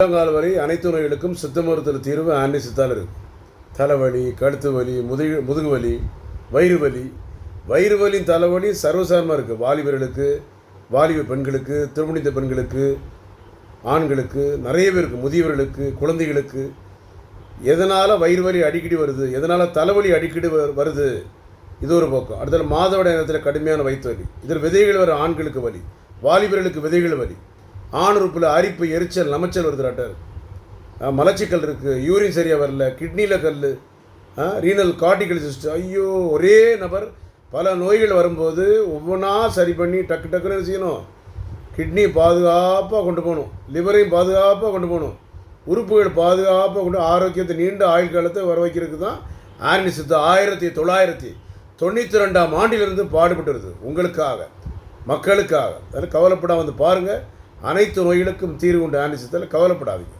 உள்ளங்கால் வரை அனைத்து நோய்களுக்கும் சித்த மருத்துவ தீர்வு ஆன்டி சித்தால் இருக்குது. தலைவலி, கழுத்து வலி, முதுகு வலி, வயிறு வலி. வயிறு வலி, தலைவலி சர்வசாதாரணமாக இருக்குது. வாலிபர்களுக்கு, வாலிப பெண்களுக்கு, திருமணித்த பெண்களுக்கு, ஆண்களுக்கு, நிறைய பேருக்கு, முதியவர்களுக்கு, குழந்தைகளுக்கு. எதனால் வயிறு வலி அடிக்கடி வருது, எதனால் தலைவலி அடிக்கடி வருது, இது ஒரு பக்கம். அடுத்தது மாதவிடாய் நேரத்தில் கடுமையான வயிற்று வலி. இதில் விதைகள் வர ஆண்களுக்கு வலி, வாலிபர்களுக்கு விதைகள் வலி, ஆண் உறுப்பில் அரிப்பு, எரிச்சல், நமைச்சல் வருது. டாக்டர் மலச்சிக்கல் இருக்குது, யூரின் சரியாக வரல, கிட்னியில் கல், ரீனல் கார்டிகல் சிஸ்ட். ஐயோ, ஒரே நபர் பல நோய்கள் வரும்போது ஒவ்வொன்றா சரி பண்ணி டக்குன்னு செய்யணும். கிட்னி பாதுகாப்பாக கொண்டு போகணும், லிவரையும் பாதுகாப்பாக கொண்டு போகணும், உறுப்புகள் பாதுகாப்பாக கொண்டு ஆரோக்கியத்தை நீண்ட ஆயுள் காலத்தை வர வைக்கிறதுக்கு தான் ஆர்னி சித்தா 1992ஆம் ஆண்டிலிருந்து பாடுபட்டு வருது. உங்களுக்காக, மக்களுக்காக. அதில் கவலைப்படாமல் வந்து பாருங்கள். அனைத்து நோய்களுக்கும் தீர்வு உண்டு ஆர்னி சித்தாவில். கவலைப்படாதீங்க.